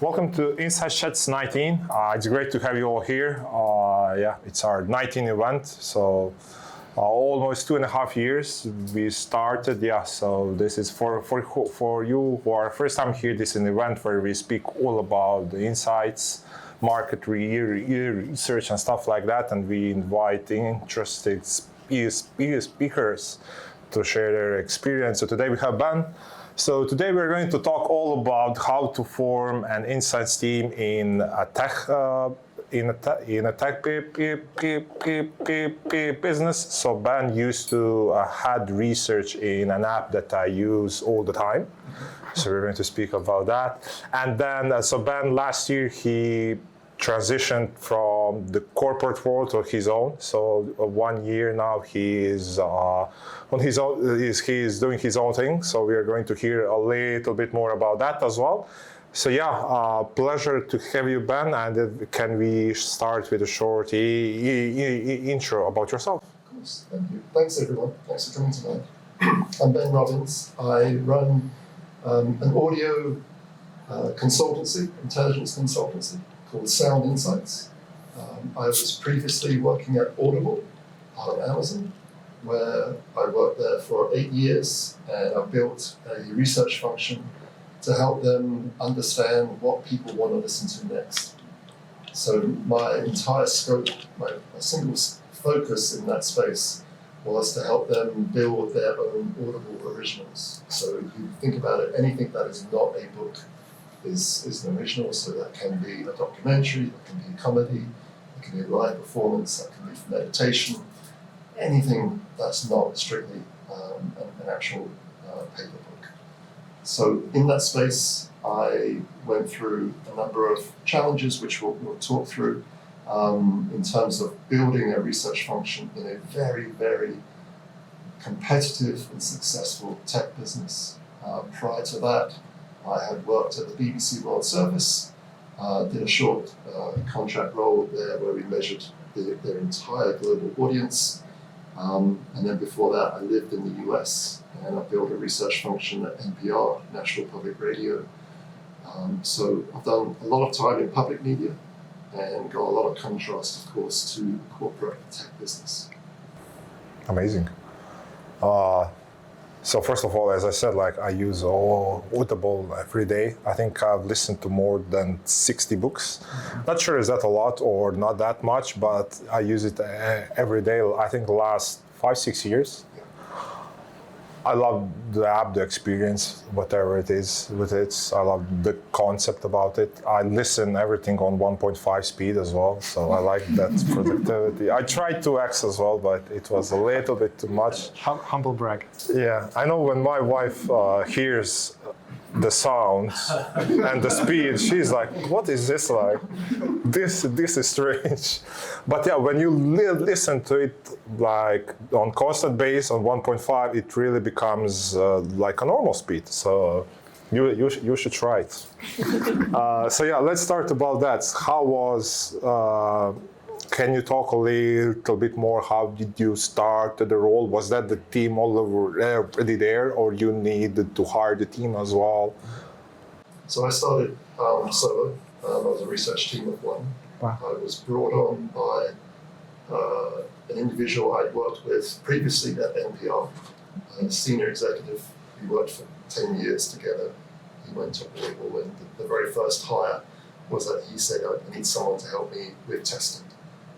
welcome to IC19. It's great to have you all here. It's our 19th event, so almost 2.5 years we started. So this is for you who are first time here. This is an event where we speak all about the insights, market research and stuff like that, and we invite interested speakers to share their experience. So today we have Ben. So today we're going to talk all about how to form an insights team in a tech business. So Ben used to had research in an app that I use all the time. So we're going to speak about that. And then, so Ben last year he transitioned from the corporate world to his own. So 1 year now he is on his own. He is doing his own thing. So we are going to hear a little bit more about that as well. So pleasure to have you, Ben. And can we start with a short intro about yourself? Of course. Thank you. Thanks everyone. Thanks for coming tonight. I'm Ben Robbins. I run an audio consultancy, intelligence consultancy, called Sound Insights. I was previously working at Audible on Amazon, where I worked there for 8 years, and I built a research function to help them understand what people want to listen to next. So my entire scope, my single focus in that space was to help them build their own Audible originals. So if you think about it, anything that is not a book is an original. So that can be a documentary, that can be a comedy, it can be a live performance, that can be meditation, anything that's not strictly an actual paper book. So in that space, I went through a number of challenges, which we'll talk through, in terms of building a research function in a very, very competitive and successful tech business. Prior to that, I had worked at the BBC World Service, did a short contract role there where we measured their entire global audience. And then before that, I lived in the US and I built a research function at NPR, National Public Radio. So I've done a lot of time in public media and got a lot of contrast, of course, to corporate tech business. Amazing. So first of all, as I said, I use Audible every day. I think I've listened to more than 60 books. Not sure is that a lot or not that much, but I use it every day. I think the last 5-6 years. I love the app, the experience, whatever it is with it. I love the concept about it. I listen everything on 1.5 speed as well, so I like that productivity. I tried 2x as well, but it was a little bit too much. Humble brag. Yeah, I know when my wife hears the sound and the speed, she's like, what is this like? This is strange. But yeah, when you listen to it like on constant bass on 1.5, it really becomes like a normal speed. So you should try it. So yeah, let's start about that. How was, can you talk a little bit more? How did you start the role? Was that the team already there, or you needed to hire the team as well? So I started solo. I was a research team of one. Wow. I was brought on by an individual I'd worked with previously at NPR, a senior executive. We worked for 10 years together. He went to Audible, and the very first hire was that he said, I need someone to help me with testing.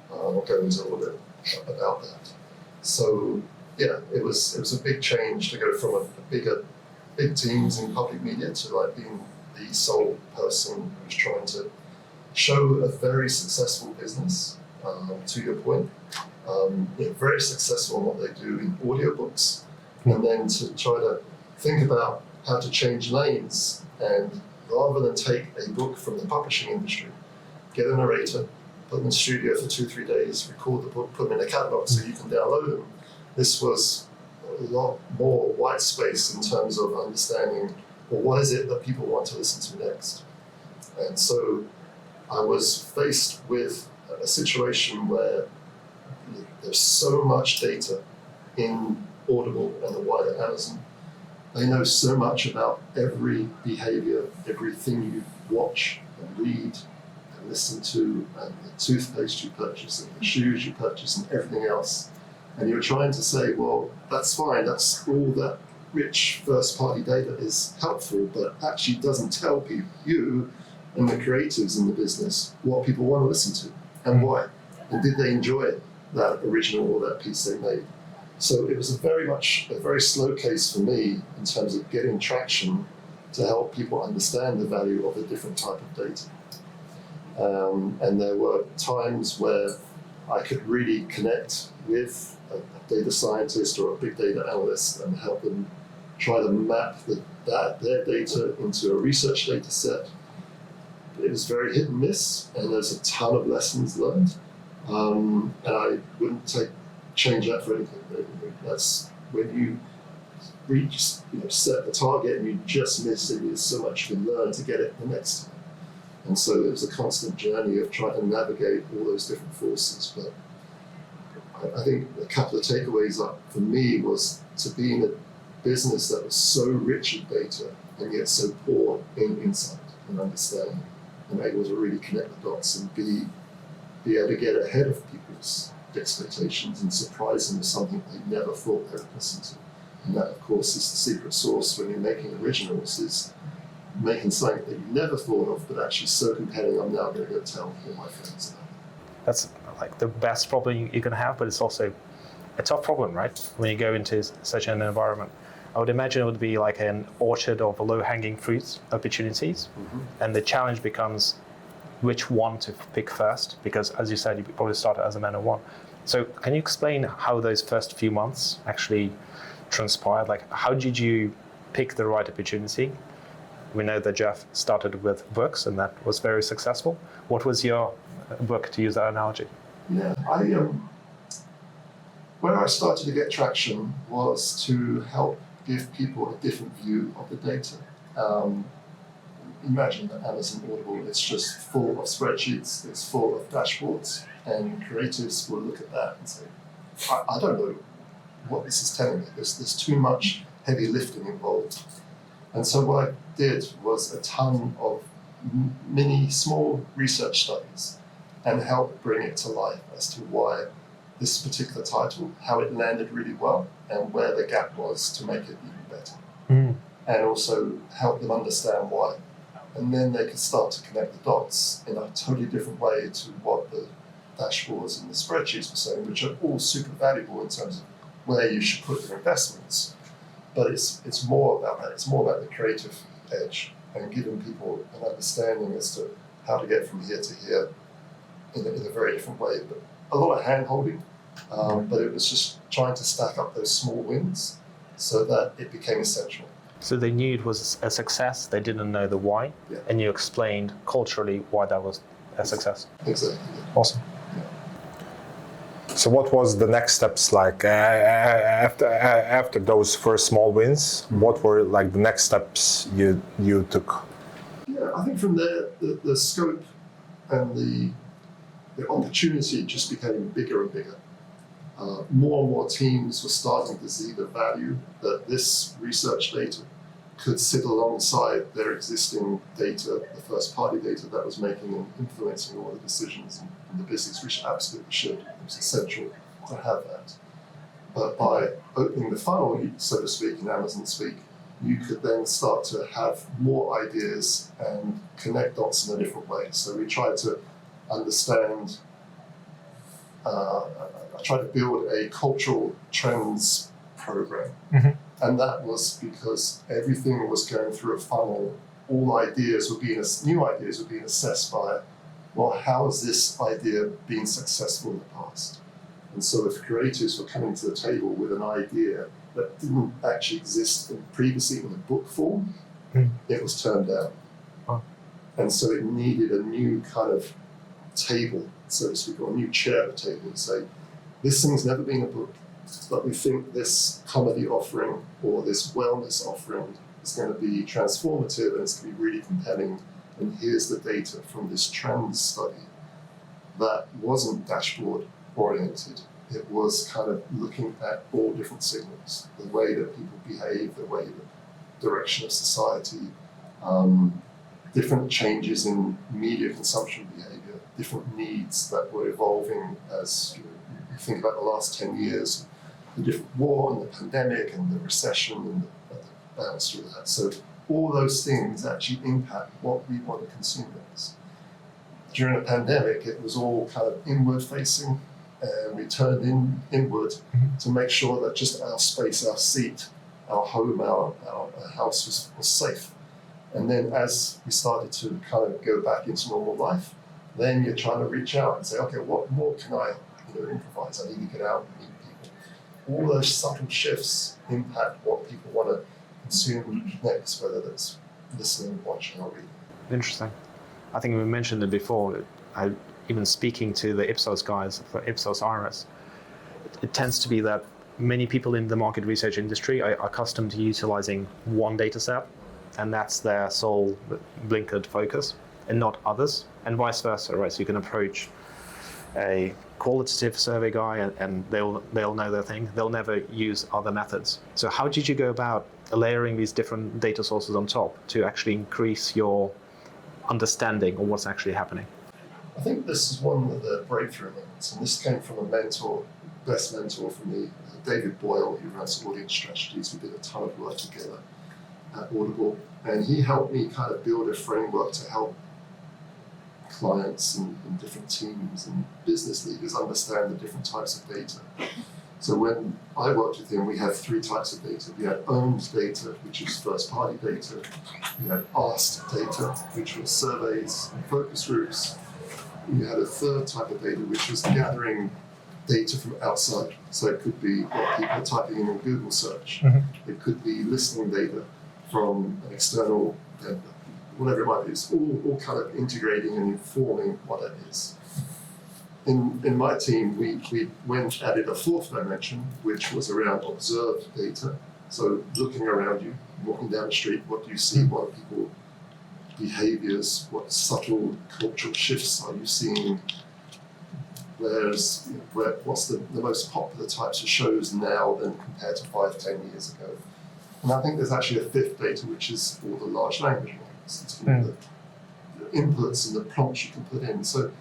I'll go into a little bit about that. So yeah, it was a big change to go from big teams in public media to being the sole person who was trying to show a very successful business, to your point, very successful in what they do in audiobooks, and then to try to think about how to change lanes, and rather than take a book from the publishing industry, get a narrator, put them in the studio for 2-3 days, record the book, put them in a catalog so you can download them. This was a lot more white space in terms of understanding, well, what is it that people want to listen to next? And so I was faced with a situation where there's so much data in Audible and the wider Amazon They know so much about every behavior, everything you watch and read and listen to, and the toothpaste you purchase and the shoes you purchase and everything else. And you're trying to say, well, that's fine, that's all that rich first-party data is helpful, but actually doesn't tell people, you and the creatives in the business, what people want to listen to and why. And did they enjoy that original or that piece they made? So it was a very slow case for me in terms of getting traction to help people understand the value of a different type of data. And there were times where I could really connect with a data scientist or a big data analyst and help them try to map their data into a research data set. It was very hit and miss, and there's a ton of lessons learned. And I wouldn't change that for anything. That's when you set the target and you just miss it. There's so much you can learn to get it the next time. And so it was a constant journey of trying to navigate all those different forces. But I think a couple of takeaways up for me was to be in a business that was so rich in data and yet so poor in insight and understanding, and able to really connect the dots and be able to get ahead of people's expectations and surprise them with something they never thought they would listen to. And that, of course, is the secret sauce when you're making originals, is making something that you never thought of, but actually so compelling, I'm now going to go tell all my friends about it. That's like the best problem you can have, but it's also a tough problem, right? When you go into such an environment. I would imagine it would be like an orchard of low-hanging fruits opportunities, and the challenge becomes which one to pick first, because as you said, you probably started as a man of one. So can you explain how those first few months actually transpired? Like, how did you pick the right opportunity? We know that Jeff started with books, and that was very successful. What was your book, to use that analogy? Yeah, where I started to get traction was to help give people a different view of the data. Imagine that Amazon Audible, it's just full of spreadsheets, it's full of dashboards, and creatives will look at that and say, I don't know what this is telling me. There's too much heavy lifting involved. And so what I did was a ton of small research studies and help bring it to life as to why this particular title, how it landed really well, and where the gap was to make it even better. And also help them understand why. And then they could start to connect the dots in a totally different way to what the dashboards and the spreadsheets were saying, which are all super valuable in terms of where you should put your investments. But it's more about that. It's more about the creative edge and giving people an understanding as to how to get from here to here in a very different way. But a lot of hand-holding, but it was just trying to stack up those small wins so that it became essential. So they knew it was a success, they didn't know the why, and you explained culturally why that was a success. Exactly. Awesome. So what was the next steps like after those first small wins? What were like the next steps you took? Yeah, I think from there the scope and the opportunity just became bigger and bigger. More and more teams were starting to see the value that this research data could sit alongside their existing data, the first-party data that was making and influencing all the decisions in the business, which absolutely should. It was essential to have that. But by opening the funnel, so to speak, in Amazon speak, you could then start to have more ideas and connect dots in a different way. So we tried to understand I tried to build a cultural trends program. And that was because everything was going through a funnel. All new ideas were being assessed by, well, how has this idea been successful in the past? And so if creatives were coming to the table with an idea that didn't actually exist previously in a book form, it was turned down. And so it needed a new kind of table, so to speak, or a new chair at the table and say, this thing's never been a book, but we think this comedy offering or this wellness offering is going to be transformative and it's going to be really compelling. And here's the data from this trends study that wasn't dashboard oriented. It was kind of looking at all different signals, the way that people behave, the way that direction of society, different changes in media consumption behavior, different needs that were evolving as you think about the last 10 years, the different war and the pandemic and the recession and the bounce through that. So all those things actually impact what we want to consume as. During a pandemic, it was all kind of inward facing, and we turned inward to make sure that just our space, our seat, our home, our house was safe. And then as we started to kind of go back into normal life, then you're trying to reach out and say, okay, what more can I improvise? I need to get out and meet people. All those subtle shifts impact what people want to consume next, whether that's listening, watching, or reading. Interesting. I think we mentioned it before. Even speaking to the Ipsos guys for Ipsos Iris, it tends to be that many people in the market research industry are accustomed to utilizing one data set, and that's their sole blinkered focus, and not others, and vice versa, right? So you can approach a qualitative survey guy and they'll know their thing. They'll never use other methods. So how did you go about layering these different data sources on top to actually increase your understanding of what's actually happening? I think this is one of the breakthrough moments, and this came from a mentor, best mentor for me, David Boyle, who runs Audience Strategies. We did a ton of work together at Audible, and he helped me kind of build a framework to help clients and different teams and business leaders understand the different types of data. So when I worked with him, we had three types of data. We had owned data, which is first-party data. We had asked data, which was surveys and focus groups. We had a third type of data, which was gathering data from outside. So it could be what people are typing in Google search. It could be listening data from an external vendor, whatever it might be. It's all kind of integrating and informing what it is. In my team, we added a fourth dimension, which was around observed data. So looking around you, walking down the street, what do you see? What are people behaviors? What subtle cultural shifts are you seeing? What's the most popular types of shows now than compared to 5-10 years ago? And I think there's actually a fifth data, which is all the large language models. It's the inputs and the prompts you can put in. So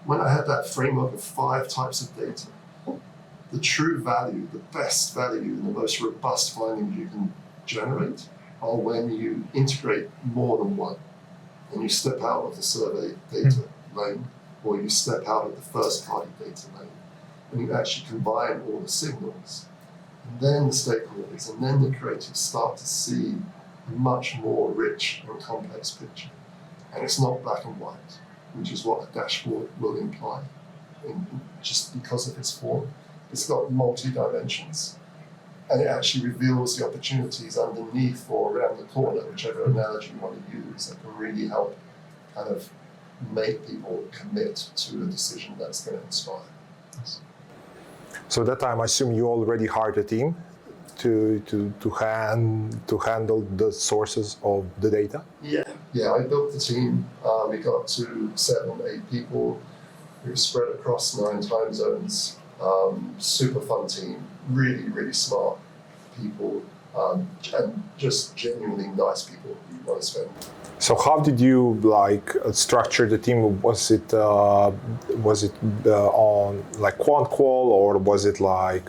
when I had that framework of 5 types of data, the true value, the best value, and the most robust findings you can generate are when you integrate more than one. And you step out of the survey data lane, or you step out of the first-party data lane, and you actually combine all the signals. And then the stakeholders and then the creatives start to see a much more rich and complex picture. And it's not black and white, which is what a dashboard will imply. Just because of its form, it's got multi-dimensions. And it actually reveals the opportunities underneath or around the corner, whichever analogy you want to use, that can really help kind of make people commit to a decision that's going to inspire. So at that time, I assume you already hired a team to handle the sources of the data? Yeah, I built the team. We got to 7-8 people. We were spread across 9 time zones. Super fun team, really, really smart people, and just genuinely nice people you want to spend. So how did you structure the team? Was it on like quant qual, or was it like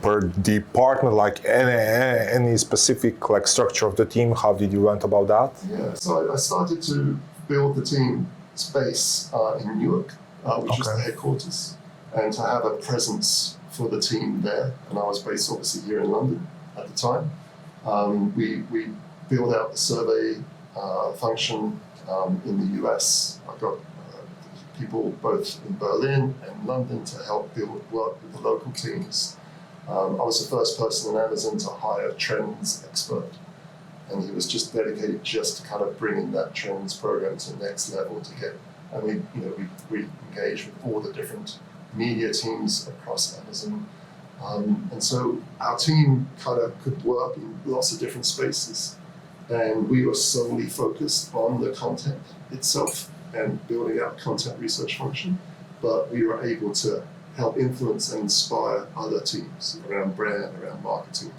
per department, like any specific like structure of the team? How did you went about that? Yeah, so I started to build the team space in Newark, which is the headquarters, and to have a presence for the team there. And I was based obviously here in London at the time. We built out the survey function in the US. I've got people both in Berlin and London to help work with the local teams. I was the first person in Amazon to hire a trends expert, and he was just dedicated just to kind of bringing that trends program to the next level to get. And we engaged with all the different media teams across Amazon. And so our team kind of could work in lots of different spaces. And we were solely focused on the content itself and building out content research function. But we were able to help influence and inspire other teams around brand, around marketing.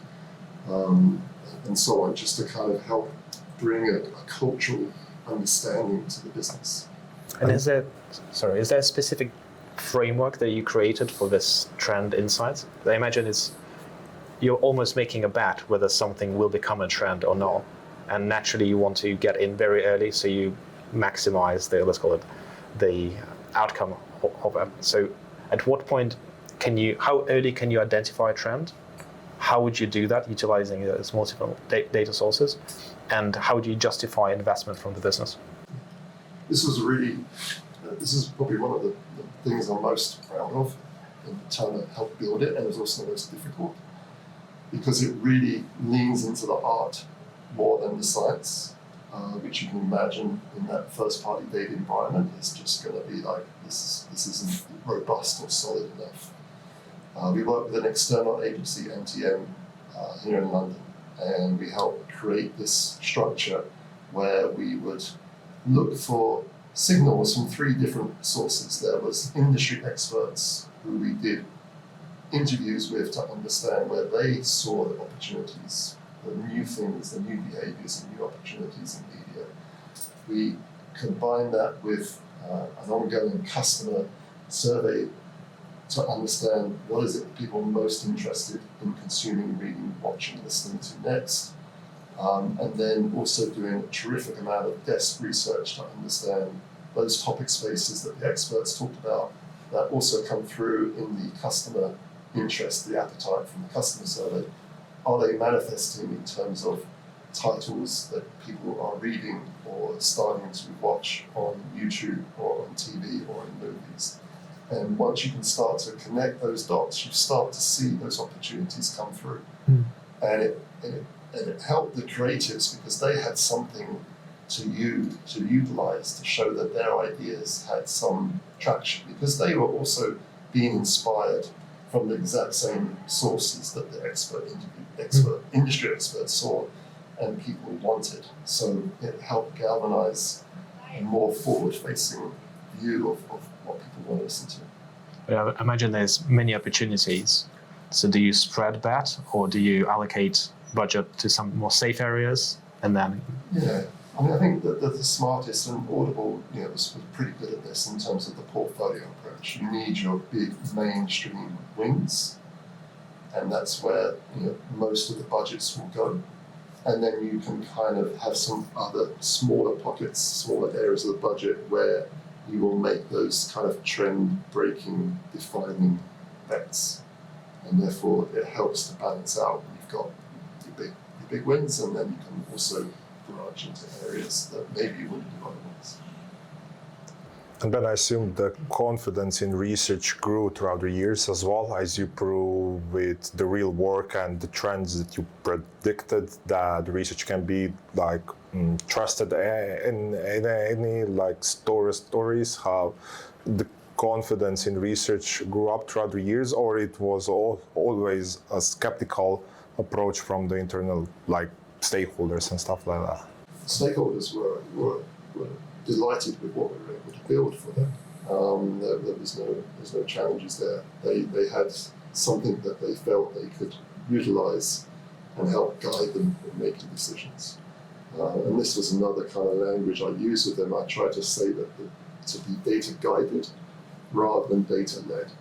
and so on, just to kind of help bring a cultural understanding to the business. And is there a specific framework that you created for this trend insights? I imagine you're almost making a bet whether something will become a trend or not, and naturally you want to get in very early so you maximize the, let's call it, the outcome of it. So at what point how early can you identify a trend? How would you do that utilizing those multiple data sources? And how do you justify investment from the business? This is probably one of the things I'm most proud of in trying to help build it, and it's also the most difficult because it really leans into the art more than the science, which you can imagine in that first-party data environment is just going to be like, this isn't robust or solid enough. We work with an external agency, MTM, here in London, and we helped create this structure where we would look for signals from 3 different sources. There was industry experts who we did interviews with to understand where they saw the opportunities, the new things, the new behaviors and new opportunities in media. We combined that with an ongoing customer survey to understand what is it people are most interested in consuming, reading, watching, listening to next. And then also doing a terrific amount of desk research to understand those topic spaces that the experts talked about that also come through in the customer interest, the appetite from the customer survey. Are they manifesting in terms of titles that people are reading or starting to watch on YouTube or on TV or in movies? And once you can start to connect those dots, you start to see those opportunities come through. And it helped the creatives because they had something to utilize to show that their ideas had some traction, because they were also being inspired from the exact same sources that the industry experts saw and people wanted. So it helped galvanize a more forward-facing view of what people want to listen to. I imagine there's many opportunities. So do you spread bet, or do you allocate budget to some more safe areas and then? Yeah, I think that the smartest, and Audible, was pretty good at this in terms of the portfolio approach. You need your big mainstream wings, and that's where most of the budgets will go. And then you can kind of have some other smaller pockets, smaller areas of the budget where you will make those kind of trend-breaking, defining bets, and therefore it helps to balance out. You've got your big wins, and then you can also branch into areas that maybe you wouldn't do otherwise. And then I assume the confidence in research grew throughout the years as well, as you prove with the real work and the trends that you predicted that the research can be trusted in any stories, how the confidence in research grew up throughout the years, or it was always a skeptical approach from the internal stakeholders and stuff like that? Stakeholders were delighted with what we were able to build for them. There's no challenges there. They had something that they felt they could utilize and help guide them in making decisions. And this was another kind of language I used with them. I tried to say that to be data guided rather than data led.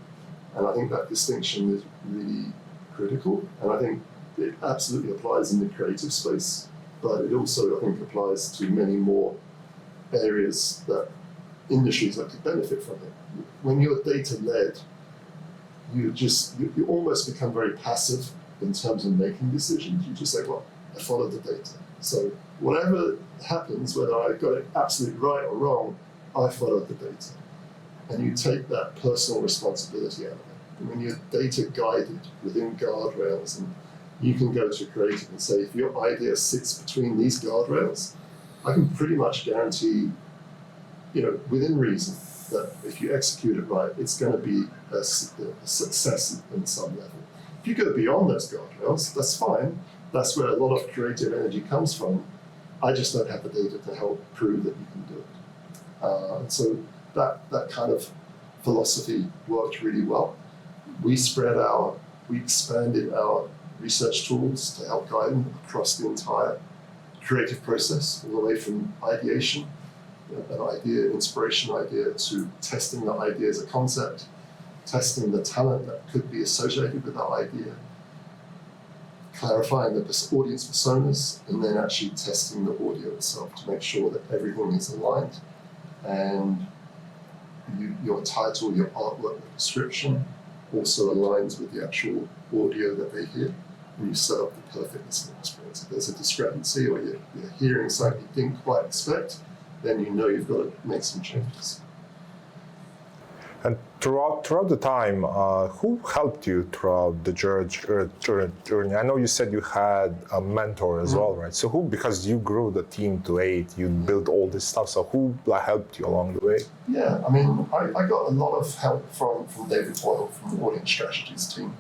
And I think that distinction is really critical. And I think it absolutely applies in the creative space, but it also, I think, applies to many more areas that industries that could benefit from it. When you're data-led, you almost become very passive in terms of making decisions. You just say, well, I follow the data. So whatever happens, whether I got it absolutely right or wrong, I followed the data. And you take that personal responsibility out of it. And when you're data-guided within guardrails, and you can go to creative and say, if your idea sits between these guardrails, I can pretty much guarantee, within reason, that if you execute it right, it's going to be a success in some level. If you go beyond those guardrails, that's fine. That's where a lot of creative energy comes from. I just don't have the data to help prove that you can do it. And so that kind of philosophy worked really well. We expanded our research tools to help guide them across the entire creative process, all the way from ideation, an idea, inspiration idea, to testing that idea as a concept, testing the talent that could be associated with that idea, clarifying the audience personas, and then actually testing the audio itself to make sure that everything is aligned and your title, your artwork, the description also aligns with the actual audio that they hear, and you set up the perfect listening experience. If there's a discrepancy or you're hearing something you didn't quite expect, then you know you've got to make some changes. And throughout the time, who helped you throughout the journey? I know you said you had a mentor as well, right? So who, because you grew the team to 8, you built all this stuff, so who helped you along the way? Yeah, I mean, I got a lot of help from David Boyle from the Audience Strategies team.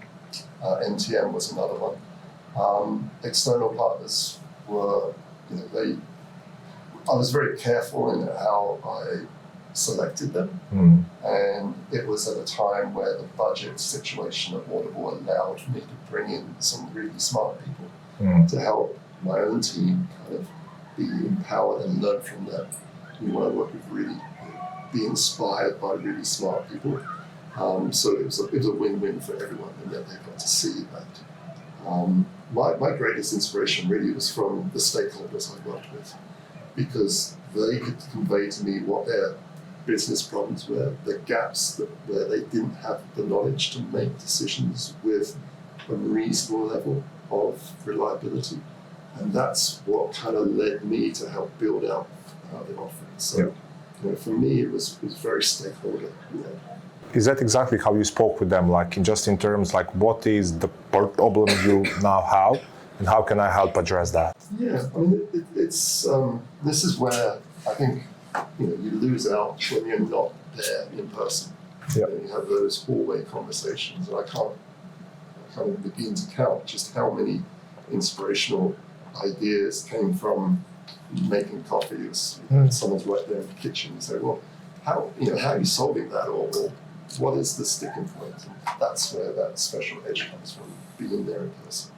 NTM was another one. External partners were, I was very careful in how I selected them, and it was at a time where the budget situation at Audible allowed me to bring in some really smart people to help my own team kind of be empowered and learn from them. We want to work with be inspired by really smart people. So it was a win-win for everyone, and that they got to see that. My greatest inspiration really was from the stakeholders I worked with, because they could convey to me what their business problems were, the gaps where they didn't have the knowledge to make decisions with a reasonable level of reliability. And that's what kind of led me to help build out the offering. So for me, it was very stakeholder led. Is that exactly how you spoke with them? Just in terms, what is the problem you now have, and how can I help address that? Yeah, I mean, it's this is where I think you lose out when you're not there in person. Yeah. You have those hallway conversations, and I can't begin to count just how many inspirational ideas came from making coffee. Someone's right there in the kitchen and say, well, how are you solving that, or what is the sticking point? And that's where that special edge comes from, being there in person.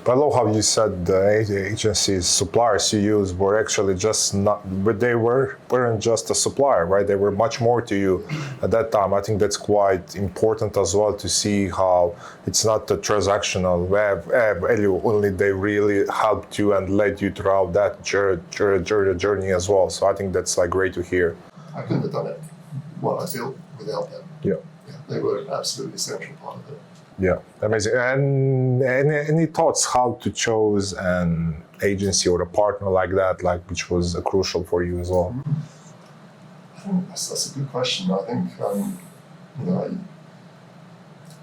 But I love how you said the agencies, suppliers you use were actually just not, but they weren't just a supplier, right? They were much more to you at that time. I think that's quite important as well, to see how it's not a transactional value, only they really helped you and led you throughout that journey as well. So I think that's great to hear. I couldn't have done it, what I built, without them. Yeah. They were an absolutely essential part of it. Yeah, amazing. And any thoughts how to choose an agency or a partner like that, which was crucial for you as well? I think that's a good question. I think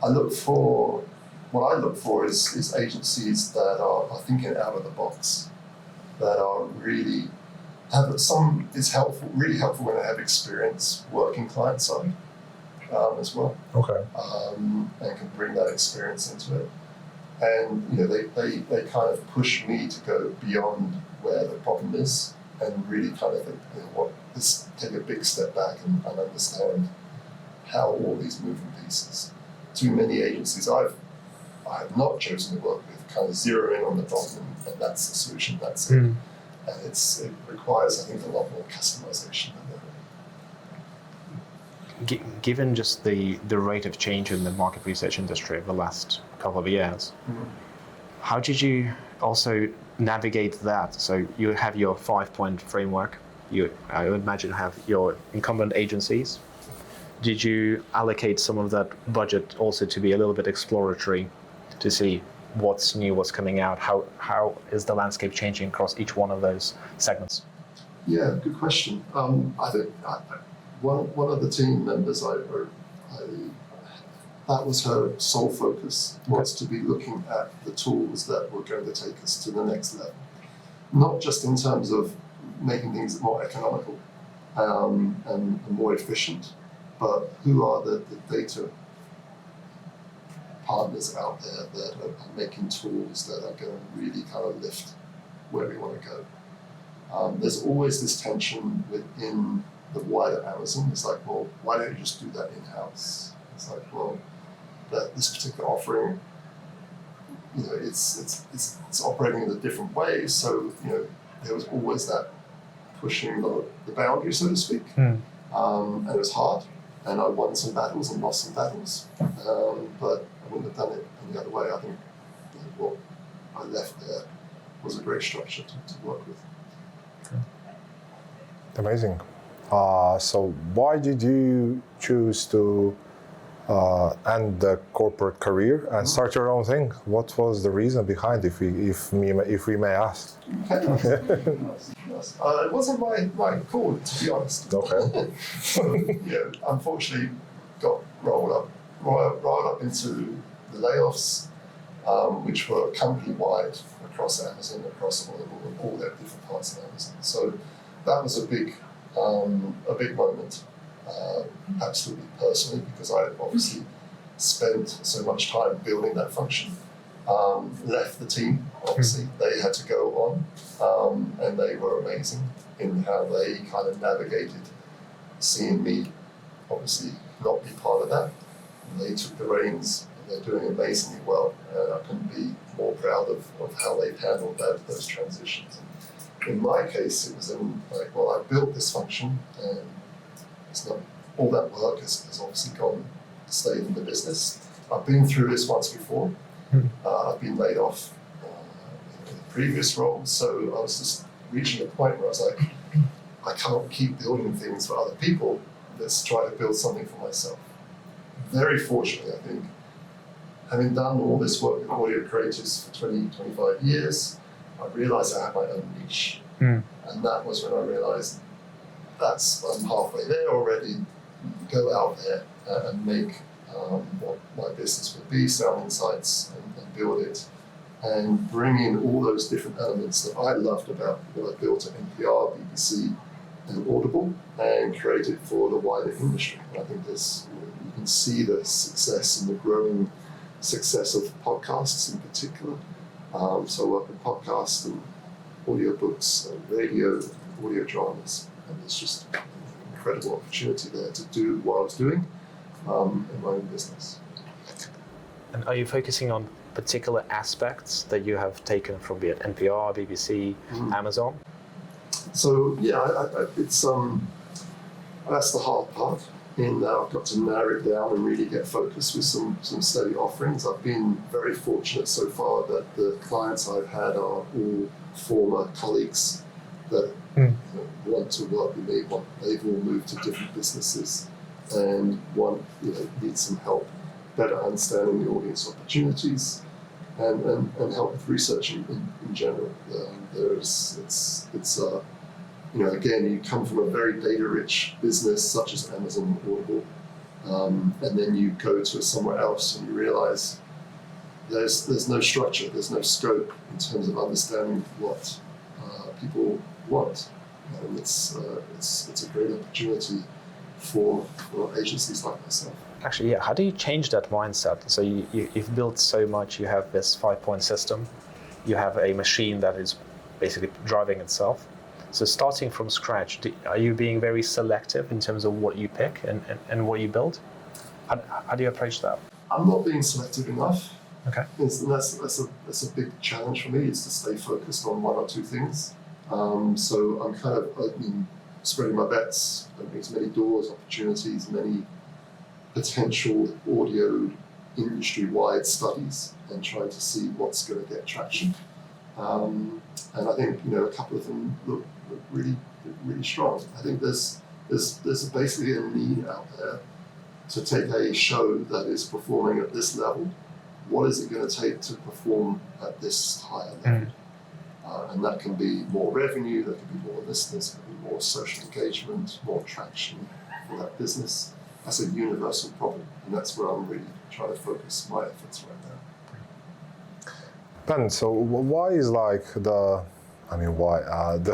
I look for is agencies that are thinking out of the box, that are really really helpful when they have experience working client side. As well. Okay. And can bring that experience into it. And they kind of push me to go beyond where the problem is, and really kind of take a big step back and understand how all these moving pieces. Too many agencies I have not chosen to work with kind of zero in on the problem, and that's the solution, that's it. And it requires, I think, a lot more customization than that. Given just the rate of change in the market research industry over the last couple of years, how did you also navigate that? So you have your 5-point framework. I would imagine, have your incumbent agencies. Did you allocate some of that budget also to be a little bit exploratory, to see what's new, what's coming out? How is the landscape changing across each one of those segments? Yeah, good question. I think one of the team members, that was her sole focus, was to be looking at the tools that were going to take us to the next level. Not just in terms of making things more economical and more efficient, but who are the data partners out there that are making tools that are going to really kind of lift where we want to go. There's always this tension within the wider Amazon. It's like, well, why don't you just do that in-house? It's like, well, this particular offering it's operating in a different way. So there was always that pushing the boundary, so to speak, and it was hard. And I won some battles and lost some battles, but I wouldn't have done it any other way. I think what I left there was a great structure to work with. Amazing. So why did you choose to end the corporate career and start your own thing? What was the reason behind, if we may ask? It wasn't my call, to be honest. Okay. So, unfortunately, got rolled up into the layoffs, which were company-wide across Amazon, across Audible, and all their different parts of Amazon. So that was a big moment, absolutely personally, because I obviously spent so much time building that function. Left the team, obviously. They had to go on, and they were amazing in how they kind of navigated seeing me obviously not be part of that. And they took the reins, and they're doing amazingly well. And I couldn't be more proud of how they've handled those transitions. And in my case, it was I built this function, and it's not all that work has obviously stayed in the business. I've been through this once before. I've been laid off in previous roles, so I was just reaching a point where I was like, I can't keep building things for other people. Let's try to build something for myself. Very fortunately, I think, having done all this work with audio creators for 20, 25 years, I realized I had my own niche. And that was when I realized I'm halfway there already. Go out there and make what my business would be, Sound Insights, and build it, and bring in all those different elements that I loved about what I built at NPR, BBC, and Audible, and create it for the wider industry. And I think you can see the success and the growing success of podcasts in particular. So I work with podcasts and audiobooks, radio, audio dramas, and there's just an incredible opportunity there to do what I was doing in my own business. And are you focusing on particular aspects that you have taken from be it NPR, BBC, Amazon? So it's that's the hard part. In that I've got to narrow it down and really get focused with some steady offerings. I've been very fortunate so far that the clients I've had are all former colleagues that want to work with me. They've all moved to different businesses and need some help better understanding the audience opportunities and help with research in general. Again, you come from a very data-rich business such as Amazon and Audible, and then you go to somewhere else and you realize there's no structure, there's no scope in terms of understanding what people want, and it's a great opportunity for agencies like myself. Actually, how do you change that mindset? So you've built so much, you have this 5-point system, you have a machine that is basically driving itself. So starting from scratch, are you being very selective in terms of what you pick and what you build? How do you approach that? I'm not being selective enough. Okay. And that's a big challenge for me, is to stay focused on one or two things. So I'm kind of spreading my bets, opening as many doors, opportunities, many potential audio industry-wide studies, and trying to see what's going to get traction. And I think a couple of them look really, really strong. I think there's basically a need out there to take a show that is performing at this level. What is it going to take to perform at this higher level? And that can be more revenue, that can be more listeners, that can be more social engagement, more traction for that business. That's a universal problem, and that's where I'm really trying to focus my efforts right now. Ben, so why is the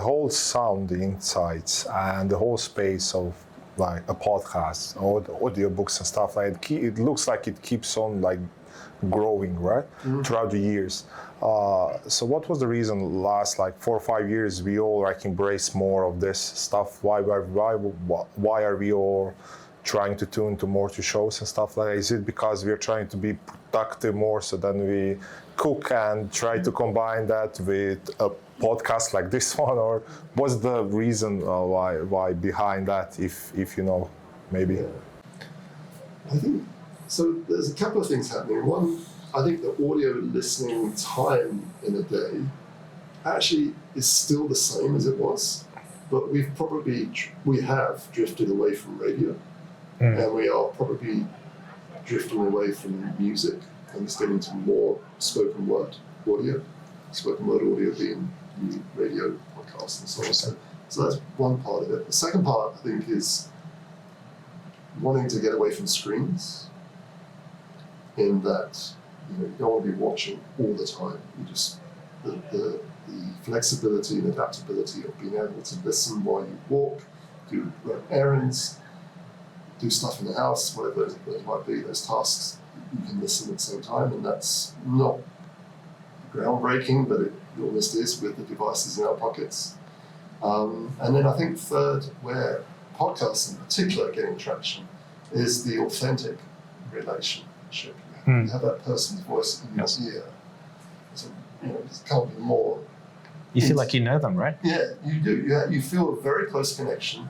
whole Sound Insights and the whole space of like a podcast or audiobooks and stuff like it looks like it keeps on growing, right? Throughout the years. So what was the reason last 4 or 5 years we all embrace more of this stuff? Why are we all trying to tune to more to shows and stuff like that? Is it because we're trying to be productive more, so then we cook and try to combine that with a podcast like this one, or what's the reason why behind that, if you know, maybe? Yeah. I think so. There's a couple of things happening. One, I think the audio listening time in a day actually is still the same as it was, but we have drifted away from radio, and we are probably drifting away from music and it's getting to more spoken word audio. Spoken word audio being radio, podcasts, and so on. So that's one part of it. The second part, I think, is wanting to get away from screens. In that, you don't want to be watching all the time. You just the flexibility and adaptability of being able to listen while you walk, run errands, do stuff in the house, whatever it might be. Those tasks you can listen at the same time, and that's not groundbreaking, but it almost is with the devices in our pockets. And then I think third, where podcasts in particular are getting traction, is the authentic relationship. You have that person's voice in your ear. So, it can't be more. You feel like you know them, right? Yeah, you do. You feel a very close connection.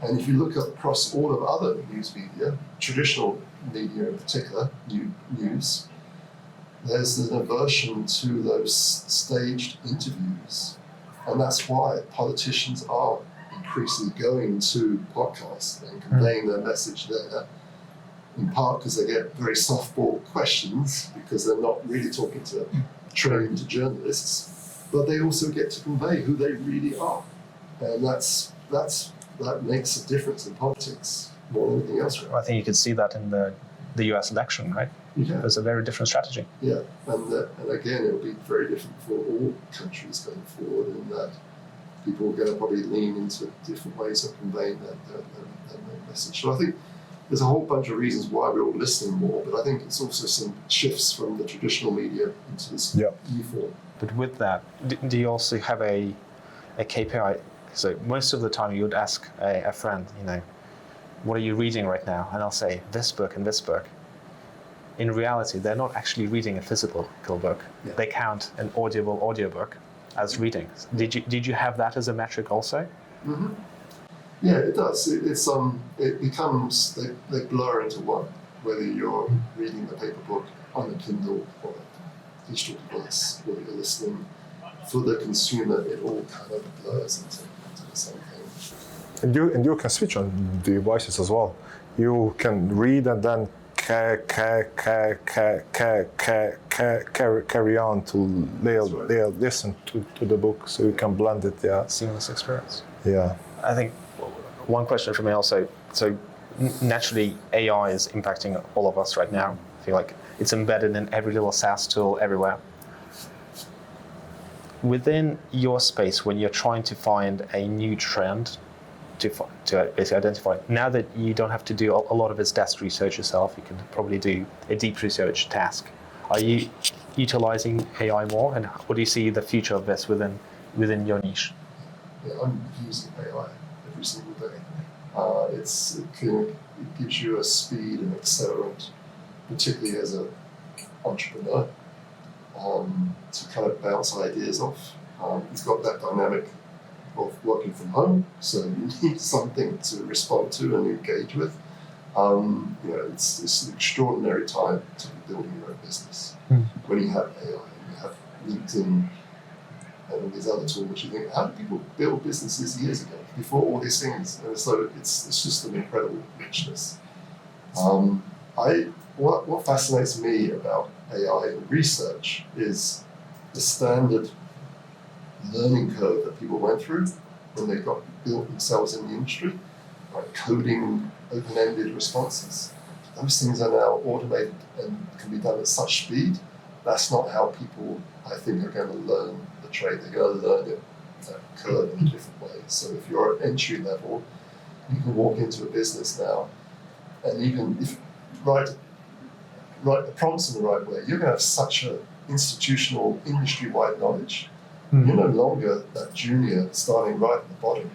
And if you look across all of other news media, traditional media in particular, news, there's an aversion to those staged interviews. And that's why politicians are increasingly going to podcasts and conveying their message there, in part because they get very softball questions because they're not really talking to trained journalists, but they also get to convey who they really are. And that makes a difference in politics more than anything else. Right? I think you could see that in the US election, right? Yeah. There's a very different strategy. Yeah, and again, it'll be very different for all countries going forward, in that people are going to probably lean into different ways of conveying their message. So I think there's a whole bunch of reasons why we're all listening more, but I think it's also some shifts from the traditional media into this new form. But with that, do you also have a KPI? So most of the time you would ask a friend, what are you reading right now? And I'll say, this book and this book. In reality, they're not actually reading a physical book. Yeah. They count an Audible audiobook as reading. Did you have that as a metric also? Mm-hmm. Yeah, it does. It becomes, they blur into one, whether you're reading the paper book on a Kindle or a digital device, or you're listening. For the consumer, it all kind of blurs into the same thing. And you can switch on devices as well. You can read and then carry on to listen to the book, so you can blend it. Yeah, seamless experience. Yeah, I think one question for me also. So naturally, AI is impacting all of us right now. I feel like it's embedded in every little SaaS tool everywhere. Within your space, when you're trying to find a new trend to basically identify, now that you don't have to do a lot of this desk research yourself, you can probably do a deep research task. Are you utilizing AI more, and what do you see the future of this within your niche? Yeah, I'm using AI every single day. It gives you a speed and accelerant, particularly as an entrepreneur, to kind of bounce ideas off. It's got that dynamic of working from home, so you need something to respond to and engage with. It's an extraordinary time to be building your own business. When you have AI, and you have LinkedIn, and all these other tools, you think, how did people build businesses years ago, before all these things? And so it's just an incredible richness. What fascinates me about AI and research is the standard learning curve that people went through when they got built themselves in the industry, like coding open-ended responses. Those things are now automated and can be done at such speed. That's not how people, I think, are going to learn the trade. They're going to learn it, that curve in a different way. So if you're at entry level, you can walk into a business now, and even if write the prompts in the right way, you're going to have such an institutional, industry-wide knowledge. You're no longer that junior starting right at the bottom.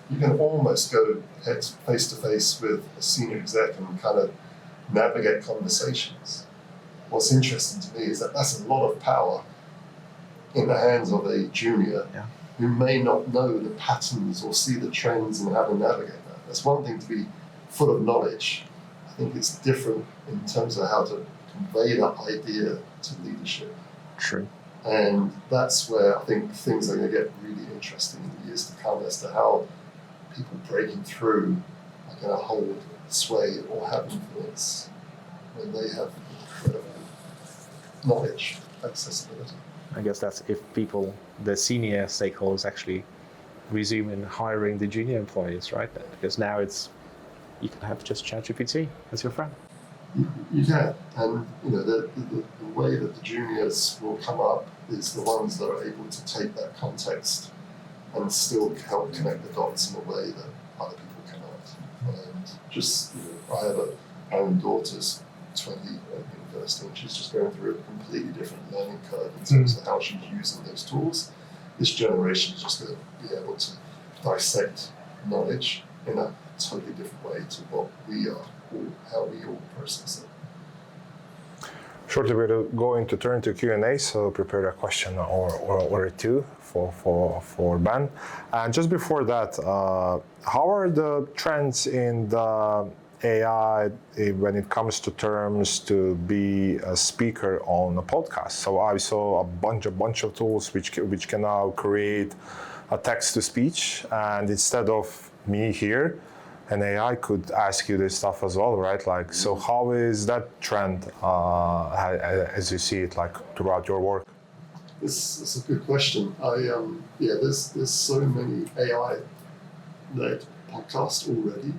you can almost go face to face with a senior exec and kind of navigate conversations. What's interesting to me is that that's a lot of power in the hands of a junior who may not know the patterns or see the trends and how to navigate that. That's one thing to be full of knowledge. I think it's different in terms of how to convey that idea to leadership. True. And that's where I think things are going to get really interesting in the years to come as to how people breaking through are going to hold sway or have influence when they have incredible knowledge, accessibility. I guess that's if the senior stakeholders actually resume in hiring the junior employees, right? Because now you can have just ChatGPT as your friend. You can, and the way that the juniors will come up is the ones that are able to take that context and still help connect the dots in a way that other people cannot. And just, I have my own daughter's 20 at university, and she's just going through a completely different learning curve in terms of how she's using those tools. This generation is just going to be able to dissect knowledge in a totally different way to what we are, or how we all process it. Shortly, we're going to turn to Q&A, so prepare a question or two for Ben. And just before that, how are the trends in the AI when it comes to terms to be a speaker on a podcast? So I saw a bunch of tools which can now create a text-to-speech, and instead of me here, an AI could ask you this stuff as well, right? Like, so how is that trend as you see it, like throughout your work? That's a good question. There's so many AI-led podcasts already.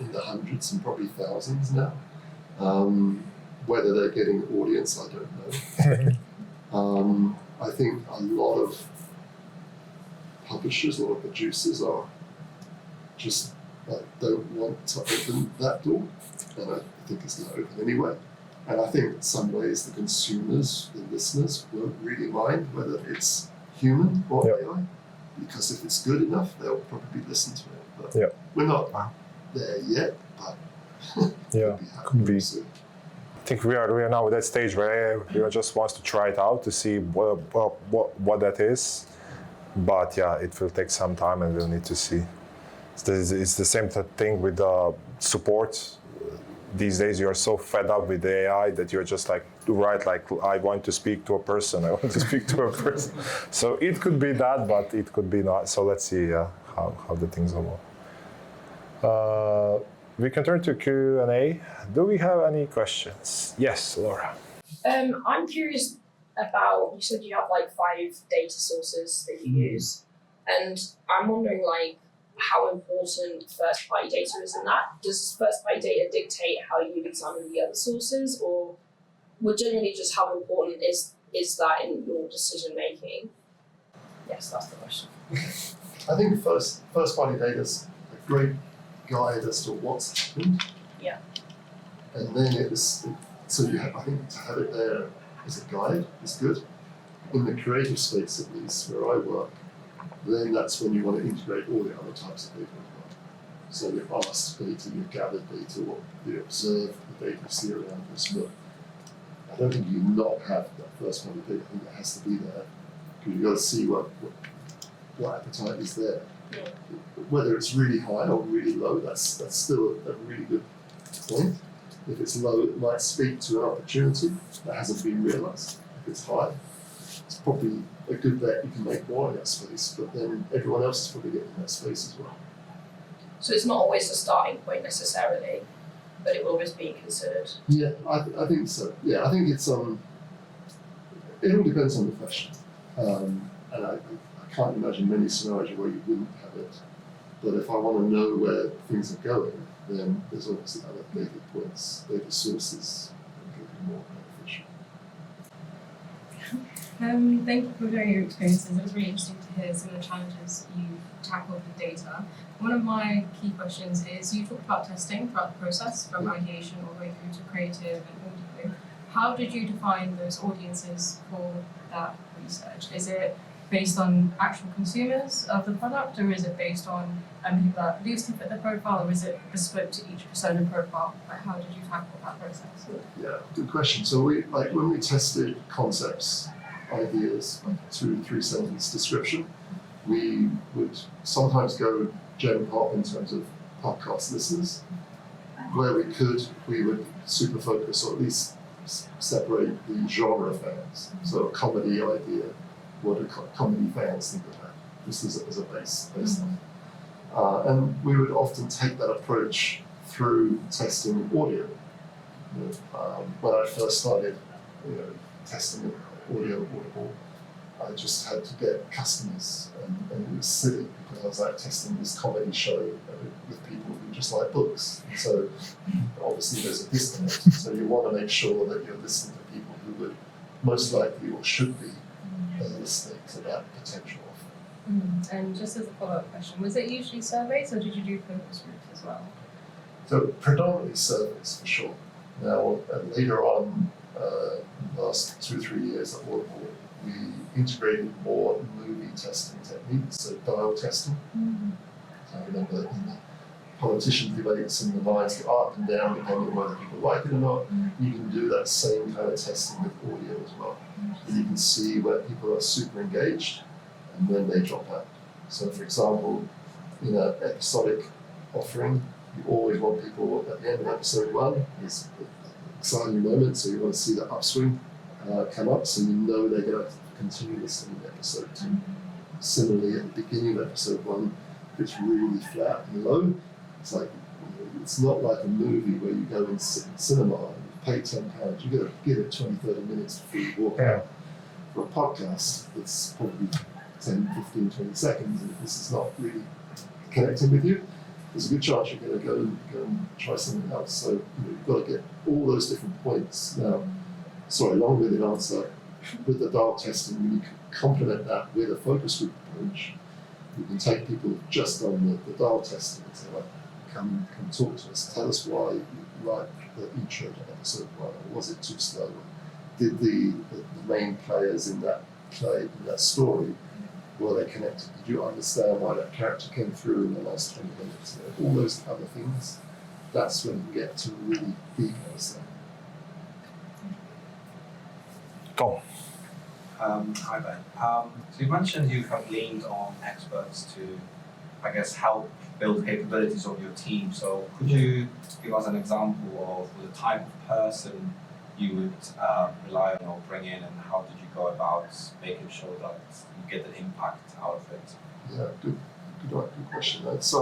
In the hundreds and probably thousands now. Whether they're getting an audience, I don't know. I think a lot of publishers, a lot of producers are just don't want to open that door, and I think it's going to open anyway. And I think in some ways the consumers, the listeners, won't really mind whether it's human or AI, because if it's good enough, they'll probably listen to it. But we're not there yet, but could be. I think we are now at that stage where everyone just wants to try it out to see what that is. But it will take some time, and we'll need to see. It's the same thing with support. These days, you are so fed up with the AI that you're just like, I want to speak to a person. I want to speak to a person. So it could be that, but it could be not. So let's see how the things will go. We can turn to Q&A. Do we have any questions? Yes, Laura. I'm curious about, you said you have like 5 data sources that you use, and I'm wondering how important first-party data is in that. Does first-party data dictate how you examine the other sources, or generally just how important is that in your decision-making? Yes, that's the question. I think first-party data is a great guide as to what's happened. Yeah. And then I think to have it there as a guide is good. In the creative space, at least, where I work, then that's when you want to integrate all the other types of data as well. So your asked data, your gathered data, what you observe, the data you see around this. But I don't think you not have that first-party data. I think it has to be there, because you've got to see what appetite is there. Yeah. Whether it's really high or really low, that's still a really good point. If it's low, it might speak to an opportunity that hasn't been realised. If it's high, it's probably a good bet you can make more in that space, but then everyone else is probably getting that space as well. So it's not always the starting point necessarily, but it will always be considered. Yeah, I think so. Yeah, I think it's it all depends on the question, and I can't imagine many scenarios where you wouldn't have it. But if I want to know where things are going, then there's obviously other data points, data sources that could be more beneficial. Thank you for sharing your experiences. It was really interesting to hear some of the challenges you tackled with data. One of my key questions is, you talked about testing throughout the process, from ideation all the way through to creative and audio. How did you define those audiences for that research? Is it based on actual consumers of the product, or is it based on people that loosely fit the profile, or is it bespoke to each persona profile? Like, how did you tackle that process? Yeah, good question. So when we tested concepts, ideas, like 2 or 3 sentence description, we would sometimes go gen pop in terms of podcast listeners. Where we could, we would super focus, or at least separate the genre fans. So a comedy idea, what do comedy fans think of that? Just as a baseline. And we would often take that approach through testing audio. When I first started, testing audio Audible, I just had to get customers, and it was silly because I was like testing this comedy show with people who just like books. And so obviously there's a disconnect. So you want to make sure that you're listening to people who would most likely or should be listening to that potential offer. And just as a follow-up question, was it usually surveys or did you do focus groups as well? So predominantly surveys for sure. Now later on, last 2 or 3 years at Audible, we integrated more movie testing techniques, so dial testing. So I remember in the politician debates and the lines go up and down depending on whether people like it or not. You can do that same kind of testing with audio as well. And you can see where people are super engaged and when they drop out. So for example, in an episodic offering, you always want people at the end of episode 1, it's an exciting moment, so you want to see the upswing come up, so you know they're going to continue listening to episode 2. Similarly, at the beginning of episode 1, if it's really flat and low, it's not like a movie where you go in cinema and you pay £10, you've got to give it 20-30 minutes before you walk out. For a podcast, it's probably 10, 15, 20 seconds, and if this is not really connecting with you, there's a good chance you're going to go and try something else. So you've got to get all those different points. Now, sorry, long-winded answer. With the dial testing, when you can complement that with a focus group approach, you can take people who've just done the dial testing and say, like, come talk to us. Tell us why you like the intro to episode 1, or was it too slow? Did the main players in that story, were they connected? Did you understand why that character came through in the last 20 minutes? All those other things, that's when you get to really deep understanding. Tom. Hi Ben. So you mentioned you have leaned on experts to, I guess, help build capabilities of your team. So could you give us an example of the type of person you would rely on or bring in, and how did you go about making sure that you get the impact out of it? Yeah, good question. That's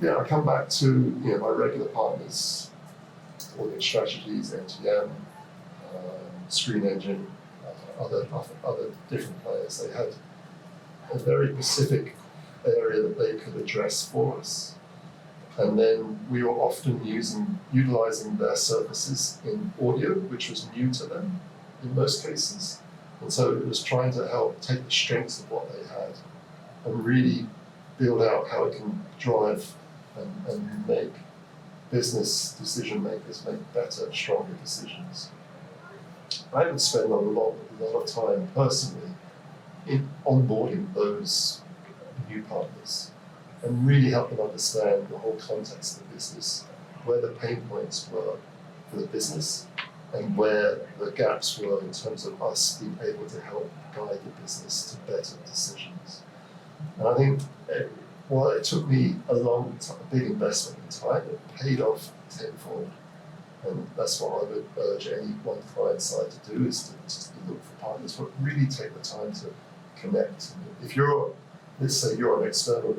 yeah, I come back to my regular partners, audience strategies, NTM, Screen Engine, other different players. They had a very specific area that they could address for us, and then we were often utilizing their services in audio, which was new to them in most cases. And so it was trying to help take the strengths of what they had and really build out how it can drive and make business decision makers make better, stronger decisions. I would spend a lot of time personally in onboarding those new partners and really help them understand the whole context of the business, where the pain points were for the business and where the gaps were in terms of us being able to help guide the business to better decisions. And I think while it took me a big investment in time, it paid off tenfold. And that's what I would urge any one client side to do, is to look for partners, but really take the time to connect. If let's say you're an external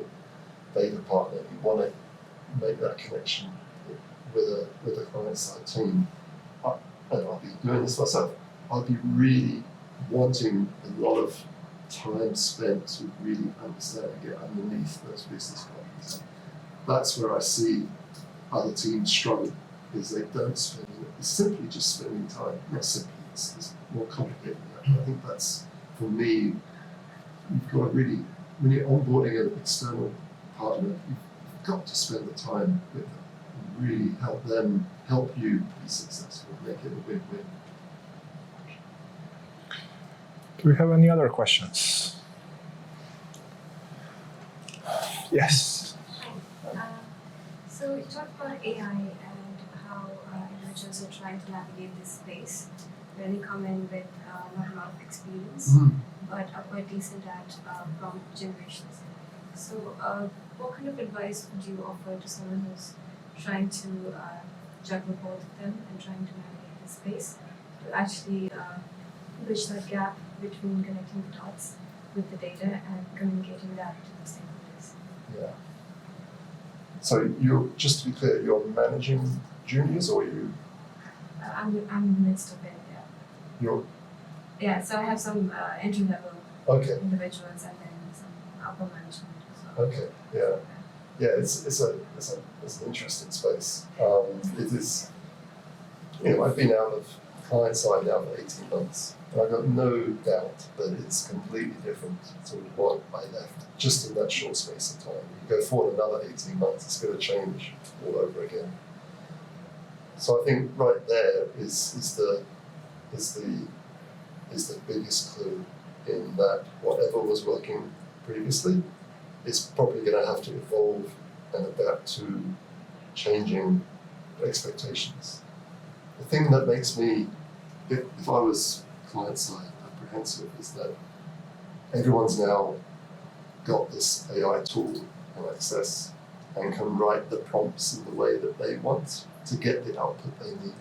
data partner, you want to make that connection with a client side team, and I'll be doing this myself, I'll be really wanting a lot of time spent to really understand and get underneath those business problems. That's where I see other teams struggle, is they don't spend, it's simply just spending time. Not simply, it's more complicated than that. I think that's, for me, you've got to really, when you're onboarding an external partner, you've got to spend the time with them and really help you be successful, make it a win-win. Do we have any other questions? Yes. So you talked about AI and how individuals are trying to navigate this space, where they come in with not a lot of experience, but are quite decent at prompt generations. So what kind of advice would you offer to someone who's trying to juggle both of them and trying to navigate this space to actually bridge that gap between connecting the dots with the data and communicating that to the stakeholders? Yeah. So you're, just to be clear, you're managing juniors, or you? I'm in the midst of it, yeah. You're Yeah, so I have some entry level okay. individuals and then some upper management as well. Okay. Yeah. Yeah. It's an interesting space. It is. You know, I've been out of client side now for 18 months, and I've got no doubt that it's completely different to what I left just in that short space of time. You go forward another 18 months, it's going to change all over again. So I think right there is the biggest clue in that whatever was working previously is probably going to have to evolve and adapt to changing expectations. The thing that makes me, if I was client side apprehensive, is that everyone's now got this AI tool and access and can write the prompts in the way that they want to get the output they need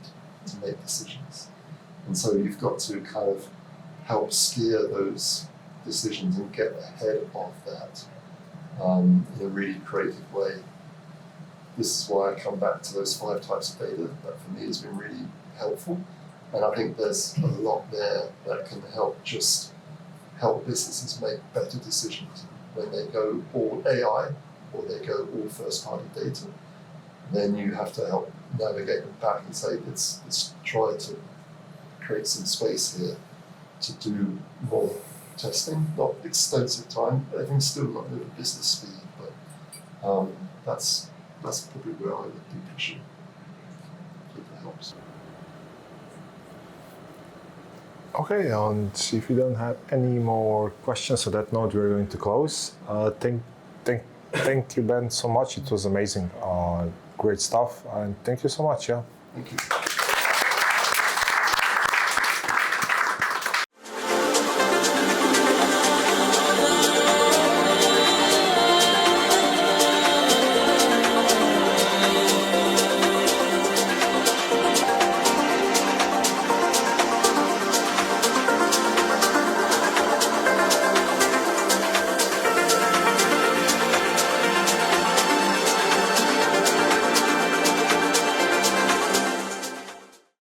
to make decisions. And so you've got to kind of help steer those decisions and get ahead of that in a really creative way. This is why I come back to those 5 types of data. That for me has been really helpful. And I think there's a lot there that can help businesses make better decisions. When they go all AI or they go all first-party data, then you have to help navigate them back and say, let's try to create some space here to do more testing, not extensive time. Everything's still not at a business speed, but that's probably where I would be pushing. Hope that helps. Okay, and if you don't have any more questions on that note, we're going to close. Thank you, Ben, so much. It was amazing. Great stuff, and thank you so much. Yeah. Thank you.